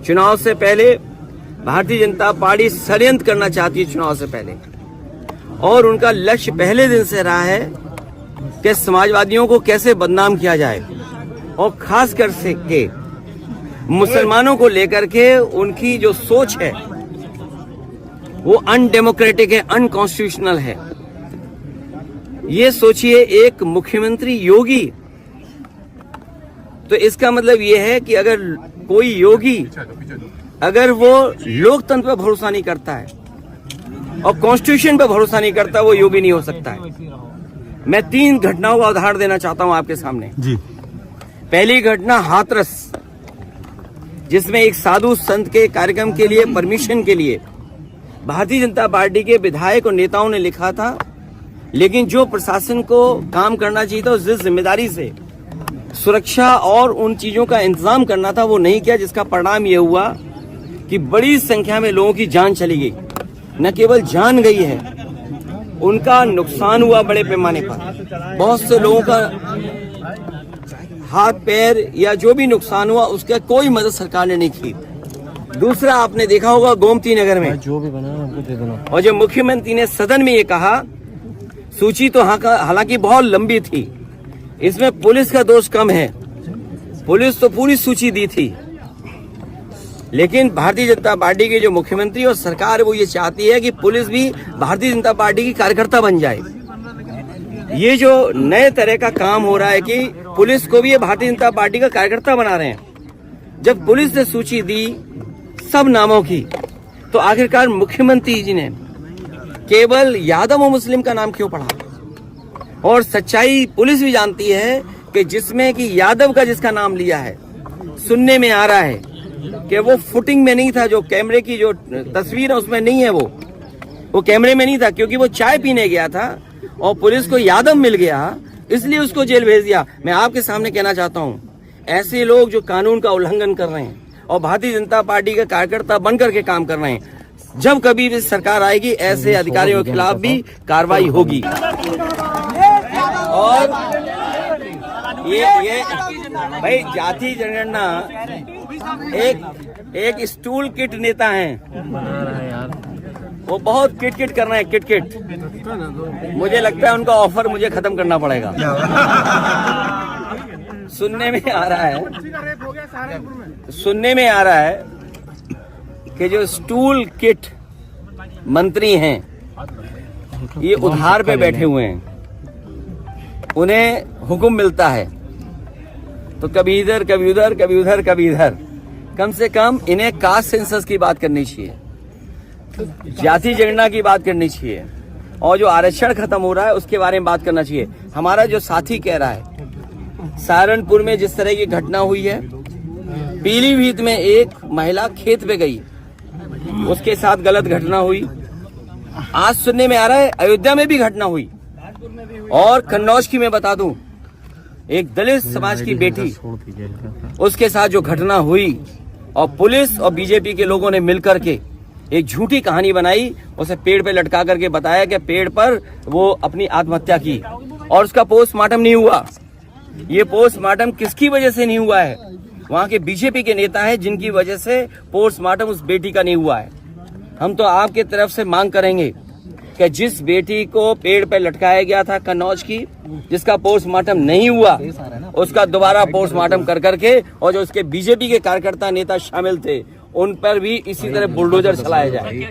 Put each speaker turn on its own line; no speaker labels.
चुनाव से पहले भारतीय जनता पार्टी षड्यंत्र करना चाहती है चुनाव से पहले, और उनका लक्ष्य पहले दिन से रहा है कि समाजवादियों को कैसे बदनाम किया जाए, और खास कर से के मुसलमानों को लेकर के उनकी जो सोच है वो अनडेमोक्रेटिक है, अनकॉन्स्टिट्यूशनल है। ये सोचिए एक मुख्यमंत्री योगी, तो इसका मतलब ये है कि अगर कोई योगी अगर वो लोकतंत्र पर भरोसा नहीं करता है और कॉन्स्टिट्यूशन पर भरोसा नहीं करता, वो योगी नहीं हो सकता है। मैं 3 घटनाओं का उदाहरण देना चाहता हूं आपके सामने जी। पहली घटना हाथरस, जिसमें एक साधु संत के कार्यक्रम के लिए परमिशन के लिए भारतीय जनता पार्टी के विधायक और नेताओं ने लिखा था, लेकिन जो प्रशासन को काम करना चाहिए था, जिस जिम्मेदारी से सुरक्षा और उन चीजों का इंतजाम करना था, वो नहीं किया, जिसका परिणाम ये हुआ कि बड़ी संख्या में लोगों की जान चली गई। न केवल जान गई है, उनका नुकसान हुआ बड़े पैमाने पर। बहुत से लोगों का हाथ पैर या जो भी नुकसान हुआ, उसका कोई मदद सरकार ने नहीं की। दूसरा, आपने देखा होगा गोमती नगर में जो भी बना हमको दे देना, और जब मुख्यमंत्री ने सदन में ये कहा, सूची तो हालांकि बहुत लंबी थी, इसमें पुलिस का दोष कम है, पुलिस तो पूरी सूची दी थी, लेकिन भारतीय जनता पार्टी के जो मुख्यमंत्री और सरकार वो ये चाहती है कि पुलिस भी भारतीय जनता पार्टी की कार्यकर्ता बन जाए। ये जो नए तरह का काम हो रहा है कि पुलिस को भी ये भारतीय जनता पार्टी का कार्यकर्ता बना रहे हैं। जब पुलिस ने सूची दी सब नामों की, तो आखिरकार मुख्यमंत्री जी ने केवल यादव और मुस्लिम का नाम क्यों पढ़ा? और सच्चाई पुलिस भी जानती है कि जिसमें कि यादव का जिसका नाम लिया है, सुनने में आ रहा है कि वो फुटिंग में नहीं था, जो कैमरे की जो तस्वीर है उसमें नहीं है, वो कैमरे में नहीं था, क्योंकि वो चाय पीने गया था और पुलिस को यादव मिल गया, इसलिए उसको जेल भेज दिया। मैं आपके सामने कहना चाहता हूं, ऐसे लोग जो कानून का उल्लंघन कर रहे हैं और भारतीय जनता पार्टी का कार्यकर्ता बनकर के काम कर रहे हैं, जब कभी भी सरकार आएगी, ऐसे अधिकारियों के खिलाफ भी कार्रवाई होगी। और ये भाई जाति जनगणना एक स्टूल किट नेता हैं, वो बहुत किट कर रहे हैं, किट। मुझे लगता है उनका ऑफर मुझे खत्म करना पड़ेगा। सुनने में आ रहा है कि जो स्टूल किट मंत्री हैं, ये उधार पे बैठे हुए हैं, उन्हें हुक्म मिलता है तो कभी इधर कभी उधर, कभी उधर कभी इधर। कम से कम इन्हें कास्ट सेंसस की बात करनी चाहिए, जाति जनगणना की बात करनी चाहिए, और जो आरक्षण खत्म हो रहा है उसके बारे में बात करना चाहिए। हमारा जो साथी कह रहा है, सहारनपुर में जिस तरह की घटना हुई है, पीलीभीत में एक महिला खेत पे गई, उसके साथ गलत घटना हुई। आज सुनने में आ रहा है अयोध्या में भी घटना हुई, और कन्नौज की मैं बता दूं, एक दलित समाज की बेटी, उसके साथ जो घटना हुई, और पुलिस और बीजेपी के लोगों ने मिलकर के एक झूठी कहानी बनाई, उसे पेड़ पे लटका करके बताया कि पेड़ पर वो अपनी आत्महत्या की, और उसका पोस्टमार्टम नहीं हुआ। ये पोस्टमार्टम किसकी वजह से नहीं हुआ है? वहां के बीजेपी के नेता हैं जिनकी वजह से पोस्टमार्टम उस बेटी का नहीं हुआ है। हम तो आपके तरफ से मांग करेंगे कि जिस बेटी को पेड़ पे लटकाया गया था कन्नौज की, जिसका पोस्टमार्टम नहीं हुआ, उसका दोबारा पोस्टमार्टम कर करके, और जो उसके बीजेपी के कार्यकर्ता नेता शामिल थे, उन पर भी इसी तरह बुलडोजर चलाया जाए।